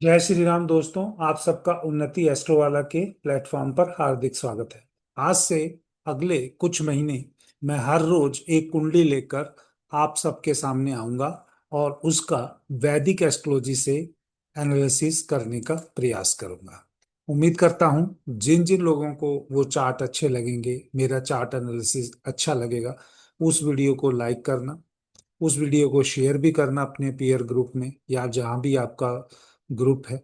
जय श्री राम दोस्तों। आप सबका उन्नति एस्ट्रोवाला के प्लेटफॉर्म पर हार्दिक स्वागत है। आज से अगले कुछ महीने मैं हर रोज एक कुंडली लेकर आप सबके सामने आऊंगा और उसका वैदिक एस्ट्रोलॉजी से एनालिसिस करने का प्रयास करूंगा। उम्मीद करता हूं जिन जिन लोगों को वो चार्ट अच्छे लगेंगे, मेरा चार्ट एनालिसिस अच्छा लगेगा, उस वीडियो को लाइक करना, उस वीडियो को शेयर भी करना अपने पीयर ग्रुप में या जहां भी आपका ग्रुप है,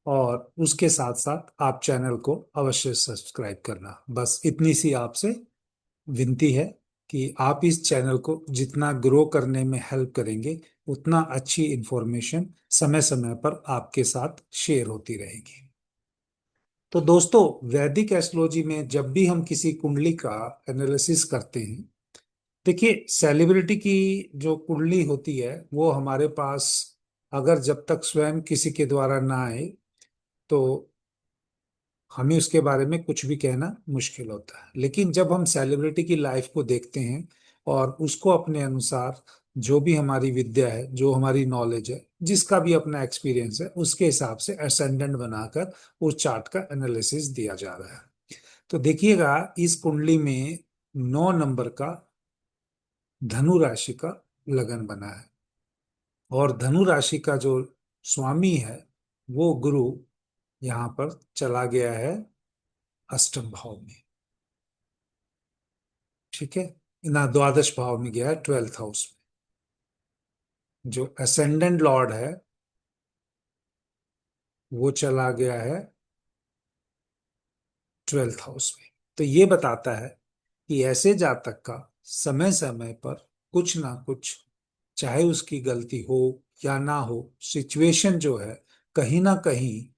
और उसके साथ साथ आप चैनल को अवश्य सब्सक्राइब करना। बस इतनी सी आपसे विनती है कि आप इस चैनल को जितना ग्रो करने में हेल्प करेंगे, उतना अच्छी इंफॉर्मेशन समय समय पर आपके साथ शेयर होती रहेगी। तो दोस्तों, वैदिक एस्ट्रोलॉजी में जब भी हम किसी कुंडली का एनालिसिस करते हैं, देखिए सेलिब्रिटी की जो कुंडली होती है वो हमारे पास अगर जब तक स्वयं किसी के द्वारा ना आए तो हमें उसके बारे में कुछ भी कहना मुश्किल होता है। लेकिन जब हम सेलिब्रिटी की लाइफ को देखते हैं और उसको अपने अनुसार, जो भी हमारी विद्या है, जो हमारी नॉलेज है, जिसका भी अपना एक्सपीरियंस है, उसके हिसाब से असेंडेंट बनाकर उस चार्ट का एनालिसिस दिया जा रहा है। तो देखिएगा, इस कुंडली में 9 नंबर का धनु राशि का लगन बना है और धनु राशि का जो स्वामी है वो गुरु यहाँ पर चला गया है अष्टम भाव में। ठीक है, ना द्वादश भाव में गया है, 12th हाउस में। जो असेंडेंट लॉर्ड है वो चला गया है 12th हाउस में। तो ये बताता है कि ऐसे जातक का समय समय पर कुछ ना कुछ, चाहे उसकी गलती हो या ना हो, सिचुएशन जो है कहीं ना कहीं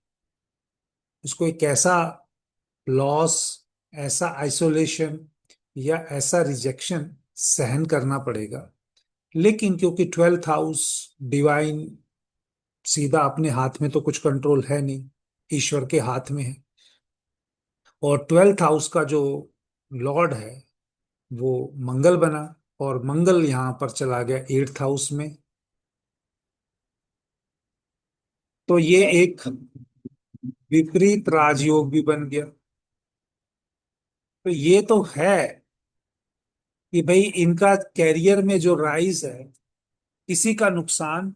उसको एक ऐसा लॉस, ऐसा आइसोलेशन या ऐसा रिजेक्शन सहन करना पड़ेगा। लेकिन क्योंकि 12th हाउस डिवाइन, सीधा अपने हाथ में तो कुछ कंट्रोल है नहीं, ईश्वर के हाथ में है। और 12th हाउस का जो लॉर्ड है वो मंगल बना, और मंगल यहाँ पर चला गया 8th हाउस में। तो ये एक विपरीत राजयोग भी बन गया। तो ये तो है कि भाई इनका कैरियर में जो राइज है, किसी का नुकसान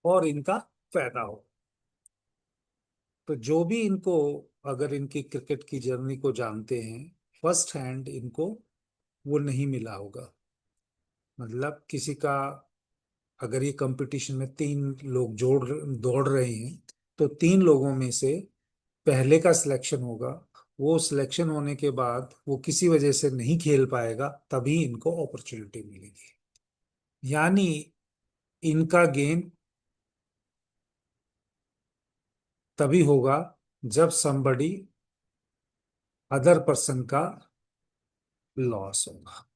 और इनका फायदा हो। तो जो भी इनको, अगर इनकी क्रिकेट की जर्नी को जानते हैं, फर्स्ट हैंड इनको वो नहीं मिला होगा। मतलब किसी का, अगर ये कंपटीशन में 3 लोग जोड़ दौड़ रहे हैं, तो 3 लोगों में से पहले का सिलेक्शन होगा। वो सिलेक्शन होने के बाद वो किसी वजह से नहीं खेल पाएगा, तभी इनको अपॉर्चुनिटी मिलेगी। यानी इनका गेम तभी होगा जब somebody अदर पर्सन का लॉस होगा।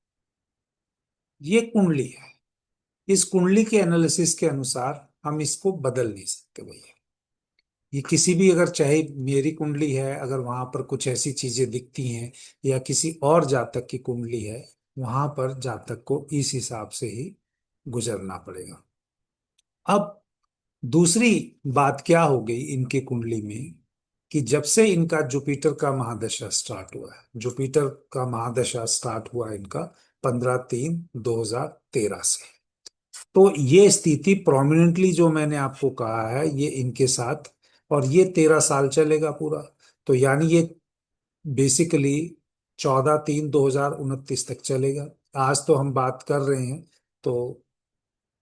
ये कुंडली है। इस कुंडली के एनालिसिस के अनुसार हम इसको बदल नहीं सकते भैया। ये किसी भी, अगर चाहे मेरी कुंडली है, अगर वहां पर कुछ ऐसी चीजें दिखती हैं या किसी और जातक की कुंडली है, वहां पर जातक को इस हिसाब से ही गुजरना पड़ेगा। अब दूसरी बात क्या हो गई इनके कुंडली में, कि जब से इनका जुपिटर का महादशा स्टार्ट हुआ है, जुपिटर का महादशा स्टार्ट हुआ इनका 15/3/2013 से। तो ये स्थिति प्रोमिनेंटली जो मैंने आपको कहा है ये इनके साथ, और ये 13 साल चलेगा पूरा। तो यानी ये बेसिकली 14/3/2029 तक चलेगा। आज तो हम बात कर रहे हैं तो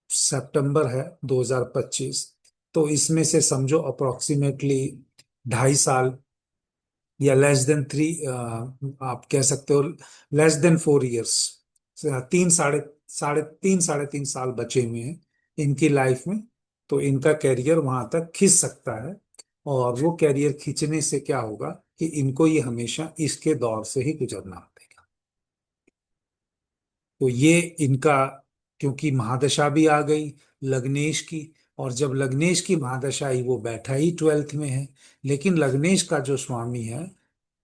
सितंबर है 2025। तो इसमें से समझो अप्रोक्सीमेटली 2.5 साल या लेस देन 3, आप कह सकते हो लेस देन 4 इयर्स, तीन साढ़े साढ़े तीन साल बचे हुए हैं इनकी लाइफ में। तो इनका कैरियर वहां तक खींच सकता है। और वो कैरियर खींचने से क्या होगा कि इनको ये हमेशा इसके दौर से ही गुजरना पड़ेगा। तो ये इनका, क्योंकि महादशा भी आ गई लग्नेश की, और जब लग्नेश की महादशा आई वो बैठा ही 12th में है। लेकिन लग्नेश का जो स्वामी है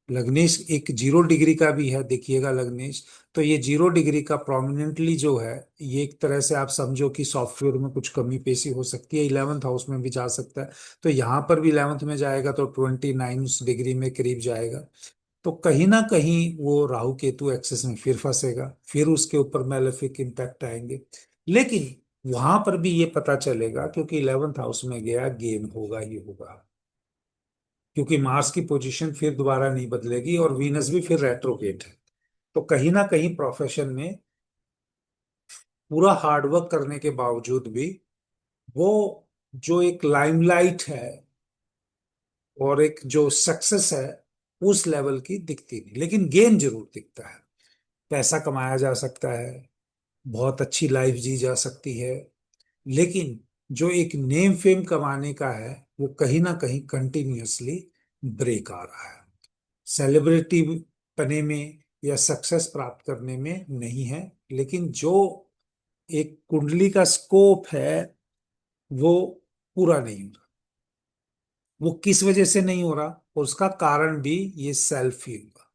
लग्नेश एक 0 डिग्री का भी है, देखिएगा लग्नेश। तो ये 0 डिग्री का प्रोमिनेंटली जो है, ये एक तरह से आप समझो कि सॉफ्टवेयर में कुछ कमी पेशी हो सकती है, 11th हाउस में भी जा सकता है। तो यहाँ पर भी 11th में जाएगा तो 29 डिग्री में करीब जाएगा। तो कहीं ना कहीं वो राहु केतु एक्सेस में फिर फंसेगा, फिर उसके ऊपर मैलेफिक इम्पैक्ट आएंगे। लेकिन वहां पर भी ये पता चलेगा, क्योंकि 11th हाउस में गया, गेन होगा ही होगा। क्योंकि मार्स की पोजीशन फिर दोबारा नहीं बदलेगी और वीनस भी फिर रेट्रोगेट है। तो कहीं ना कहीं प्रोफेशन में पूरा हार्डवर्क करने के बावजूद भी वो जो एक लाइमलाइट है और एक जो सक्सेस है, उस लेवल की दिखती नहीं, लेकिन गेन जरूर दिखता है। पैसा कमाया जा सकता है, बहुत अच्छी लाइफ जी जा सकती है, लेकिन जो एक नेम फेम कमाने का है, वो कहीं ना कहीं कंटिन्यूअसली ब्रेक आ रहा है। सेलिब्रिटी बने में या सक्सेस प्राप्त करने में नहीं है। लेकिन जो एक कुंडली का स्कोप है, वो पूरा नहीं हो रहा। वो किस वजह से नहीं हो रहा, और उसका कारण भी ये सेल्फ ही होगा।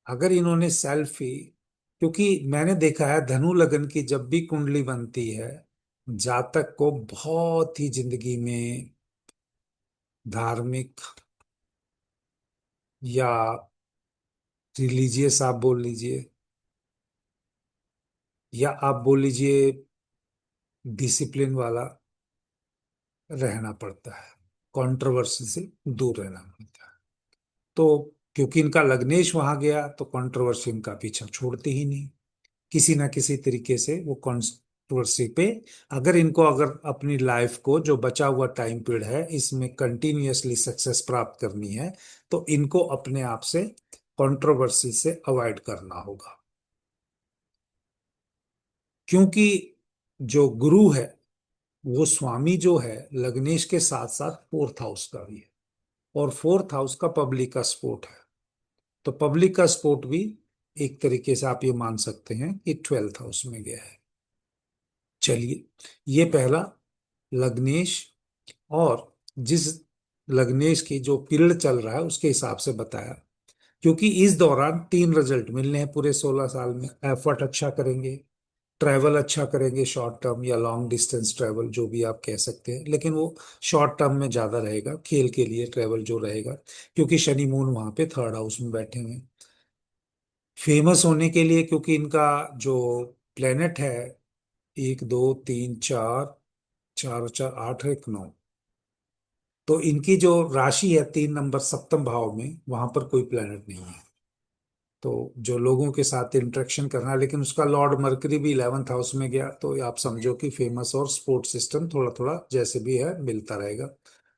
अगर इन्होंने सेल्फ ही, क्योंकि मैंने देखा है धनु लग्न की जब भी कुंडली बनती है, जातक को बहुत ही जिंदगी में धार्मिक या रिलीजियस आप बोल लीजिए, या आप बोल लीजिए डिसिप्लिन वाला रहना पड़ता है, कंट्रोवर्सी से दूर रहना पड़ता है। तो क्योंकि इनका लग्नेश वहां गया, तो कंट्रोवर्सी इनका पीछा छोड़ती ही नहीं। किसी ना किसी तरीके से वो कंट्रोवर्सी पे, अगर अपनी लाइफ को जो बचा हुआ टाइम पीरियड है इसमें कंटिन्यूअसली सक्सेस प्राप्त करनी है, तो इनको अपने आप से कंट्रोवर्सी से अवॉइड करना होगा। क्योंकि जो गुरु है, वो स्वामी जो है लग्नेश के साथ साथ 4th हाउस का भी है, और 4th हाउस का पब्लिक का स्पोर्ट है। तो पब्लिक का स्पोर्ट भी एक तरीके से आप ये मान सकते हैं कि 12th हाउस में गया है। चलिए, ये पहला लग्नेश, और जिस लग्नेश की जो पीरियड चल रहा है उसके हिसाब से बताया। क्योंकि इस दौरान 3 रिजल्ट मिलने हैं पूरे 16 साल में। एफर्ट अच्छा करेंगे, ट्रैवल अच्छा करेंगे, शॉर्ट टर्म या लॉन्ग डिस्टेंस ट्रैवल जो भी आप कह सकते हैं, लेकिन वो शॉर्ट टर्म में ज्यादा रहेगा, खेल के लिए ट्रैवल जो रहेगा। क्योंकि शनि मून वहां पे 3rd हाउस में बैठे हुए हैं। फेमस होने के लिए, क्योंकि इनका जो प्लेनेट है, 1 2 3 4, 4 4 8 1 9, तो इनकी जो राशि है 3 नंबर सप्तम भाव में, वहां पर कोई प्लेनेट नहीं है। तो जो लोगों के साथ इंटरेक्शन करना है, लेकिन उसका लॉर्ड मरकरी भी 11th हाउस में गया, तो आप समझो कि फेमस और सपोर्ट सिस्टम थोड़ा थोड़ा जैसे भी है मिलता रहेगा।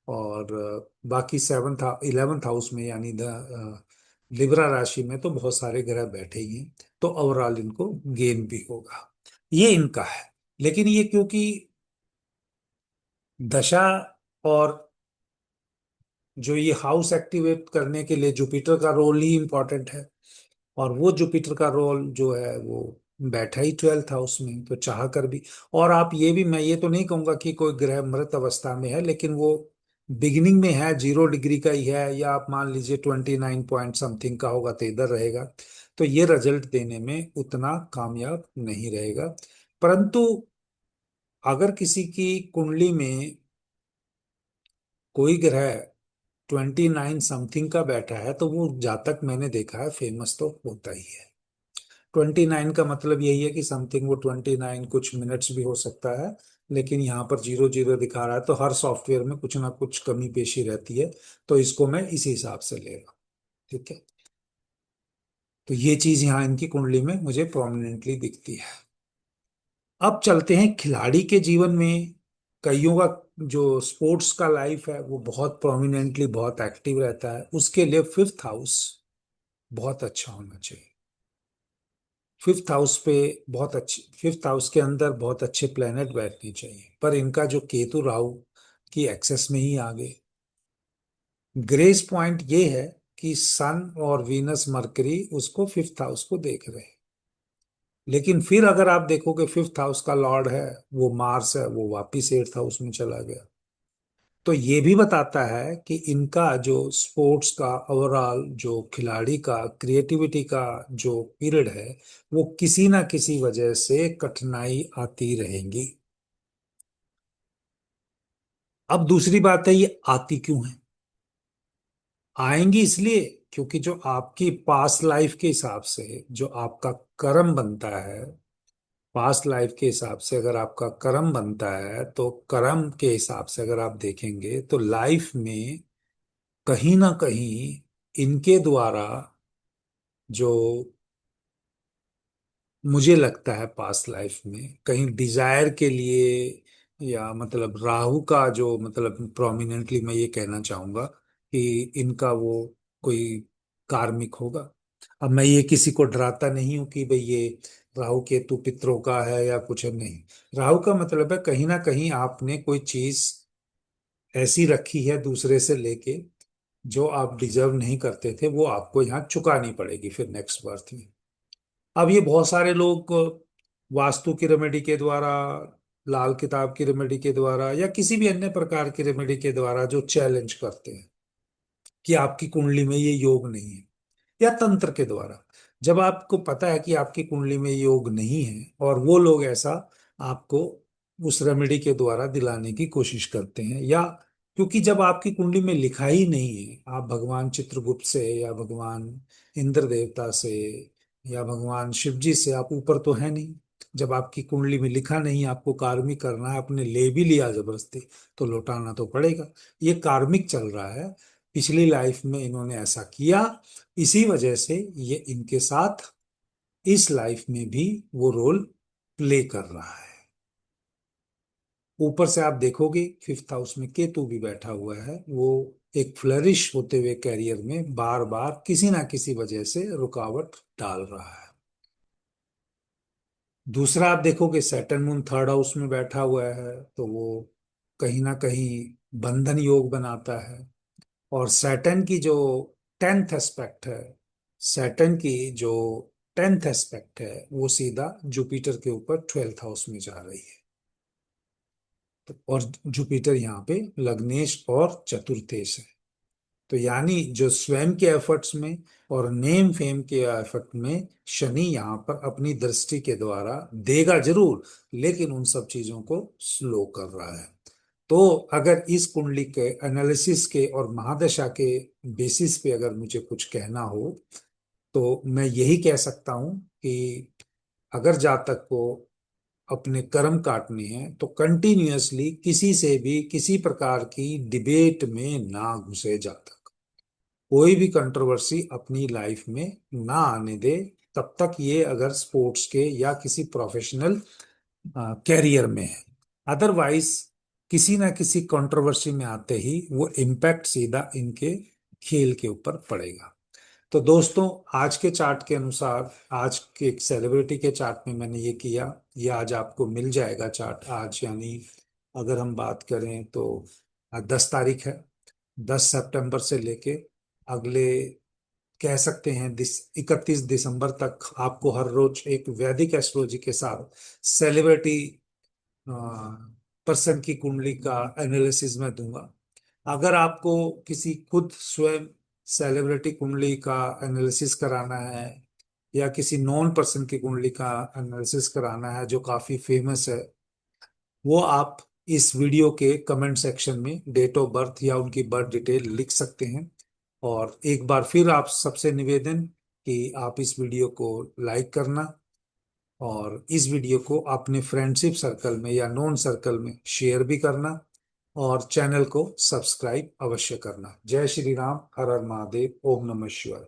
और बाकी 11th हाउस में, यानी द लिब्रा राशि में तो बहुत सारे ग्रह बैठे ही हैं। तो ओवरऑल इनको गेन भी होगा, ये इनका है। लेकिन ये क्योंकि दशा और जो ये हाउस एक्टिवेट करने के लिए जुपिटर का रोल ही इंपॉर्टेंट है, और वो जुपिटर का रोल जो है वो बैठा ही 12th हाउस में, तो चाह कर भी। और आप ये भी, मैं ये तो नहीं कहूंगा कि कोई ग्रह मृत अवस्था में है, लेकिन वो बिगिनिंग में है, 0 डिग्री का ही है, या आप मान लीजिए 29 पॉइंट समथिंग का होगा तो इधर रहेगा। तो ये रिजल्ट देने में उतना कामयाब नहीं रहेगा। परंतु अगर किसी की कुंडली में कोई ग्रह 29 समथिंग का बैठा है, तो वो जातक मैंने देखा है फेमस तो होता ही है। 29 का मतलब यही है कि समथिंग वो 29 कुछ मिनट्स भी हो सकता है। लेकिन यहाँ पर 0 0 दिखा रहा है, तो हर सॉफ्टवेयर में कुछ ना कुछ कमी पेशी रहती है। तो इसको मैं इसी हिसाब से ले रहा हूँ। ठीक है। तो ये चीज यहाँ इनकी कुंडली में मुझे प्रोमिनेंटली दिखती है। अब चलते हैं खिलाड़ी के जीवन में। कईयों का जो स्पोर्ट्स का लाइफ है वो बहुत प्रोमिनेंटली बहुत एक्टिव रहता है, उसके लिए 5th हाउस बहुत अच्छा होना चाहिए। 5th हाउस पे बहुत अच्छे, 5th हाउस के अंदर बहुत अच्छे प्लेनेट बैठने चाहिए, पर इनका जो केतु राहु की एक्सेस में ही आ गए। ग्रेस पॉइंट ये है कि सन और वीनस मरकरी उसको 5th हाउस को देख रहे हैं। लेकिन फिर अगर आप देखोगे 5th हाउस का लॉर्ड है वो मार्स है, वो वापिस 8th हाउस में चला गया। तो ये भी बताता है कि इनका जो स्पोर्ट्स का ओवरऑल जो खिलाड़ी का क्रिएटिविटी का जो पीरियड है, वो किसी ना किसी वजह से कठिनाई आती रहेंगी। अब दूसरी बात है, ये आती क्यों है? आएंगी इसलिए क्योंकि जो आपकी पास्ट लाइफ के हिसाब से जो आपका कर्म बनता है, पास्ट लाइफ के हिसाब से अगर आपका कर्म बनता है, तो कर्म के हिसाब से अगर आप देखेंगे तो लाइफ में कहीं ना कहीं इनके द्वारा जो, मुझे लगता है पास्ट लाइफ में कहीं डिजायर के लिए, या मतलब राहु का जो मतलब प्रोमिनेंटली मैं ये कहना चाहूंगा कि इनका वो कोई कार्मिक होगा। अब मैं ये किसी को डराता नहीं हूं कि भाई ये राहु केतु पितरों का है या कुछ है, नहीं। राहु का मतलब है कहीं ना कहीं आपने कोई चीज ऐसी रखी है दूसरे से लेके, जो आप डिजर्व नहीं करते थे, वो आपको यहाँ चुकानी पड़ेगी फिर नेक्स्ट बर्थ में। अब ये बहुत सारे लोग वास्तु की रेमेडी के द्वारा, लाल किताब की रेमेडी के द्वारा, या किसी भी अन्य प्रकार की रेमेडी के द्वारा जो चैलेंज करते हैं कि आपकी कुंडली में ये योग नहीं है, या तंत्र के द्वारा, जब आपको पता है कि आपकी कुंडली में योग नहीं है, और वो लोग ऐसा आपको उस रेमेडी के द्वारा दिलाने की कोशिश करते हैं, या क्योंकि जब आपकी कुंडली में लिखा ही नहीं है, आप भगवान चित्रगुप्त से या भगवान इंद्र देवता से या भगवान शिव जी से आप ऊपर तो है नहीं। जब आपकी कुंडली में लिखा नहीं, आपको कार्मिक करना है, आपने ले भी लिया जबरदस्ती, तो लौटाना तो पड़ेगा। ये कार्मिक चल रहा है, पिछली लाइफ में इन्होंने ऐसा किया, इसी वजह से ये इनके साथ इस लाइफ में भी वो रोल प्ले कर रहा है। ऊपर से आप देखोगे फिफ्थ हाउस में केतु भी बैठा हुआ है, वो एक फ्लरिश होते हुए कैरियर में बार बार किसी ना किसी वजह से रुकावट डाल रहा है। दूसरा आप देखोगे सैटर्न मून थर्ड हाउस में बैठा हुआ है, तो वो कहीं ना कहीं बंधन योग बनाता है। और सैटर्न की जो टेंथ एस्पेक्ट है, सैटर्न की जो टेंथ एस्पेक्ट है, वो सीधा जुपिटर के ऊपर ट्वेल्थ हाउस में जा रही है। और जुपिटर यहाँ पे लग्नेश और चतुर्थेश है। तो यानी जो स्वयं के एफर्ट्स में और नेम फेम के एफर्ट में शनि यहाँ पर अपनी दृष्टि के द्वारा देगा जरूर, लेकिन उन सब चीजों को स्लो कर रहा है। तो अगर इस कुंडली के एनालिसिस के और महादशा के बेसिस पे अगर मुझे कुछ कहना हो, तो मैं यही कह सकता हूं कि अगर जातक को अपने कर्म काटने हैं, तो कंटिन्यूअसली किसी से भी किसी प्रकार की डिबेट में ना घुसे जातक, कोई भी कंट्रोवर्सी अपनी लाइफ में ना आने दे, तब तक ये अगर स्पोर्ट्स के या किसी प्रोफेशनल कैरियर में है। अदरवाइज किसी ना किसी कंट्रोवर्सी में आते ही वो इम्पैक्ट सीधा इनके खेल के ऊपर पड़ेगा। तो दोस्तों, आज के चार्ट के अनुसार, आज के एक सेलिब्रिटी के चार्ट में मैंने ये किया, ये आज आपको मिल जाएगा चार्ट आज, यानी अगर हम बात करें तो 10 तारीख है। 10 सितंबर से लेके अगले कह सकते हैं 31 दिसंबर तक आपको हर रोज एक वैदिक एस्ट्रोलॉजी के साथ सेलिब्रिटी पर्सन की कुंडली का एनालिसिस मैं दूंगा। अगर आपको किसी खुद स्वयं सेलिब्रिटी कुंडली का एनालिसिस कराना है, या किसी नॉन पर्सन की कुंडली का एनालिसिस कराना है जो काफी फेमस है, वो आप इस वीडियो के कमेंट सेक्शन में डेट ऑफ बर्थ या उनकी बर्थ डिटेल लिख सकते हैं। और एक बार फिर आप सबसे निवेदन कि आप इस वीडियो को लाइक करना, और इस वीडियो को अपने फ्रेंडशिप सर्कल में या नॉन सर्कल में शेयर भी करना, और चैनल को सब्सक्राइब अवश्य करना। जय श्री राम, हर हर महादेव, ओम नमः शिवाय।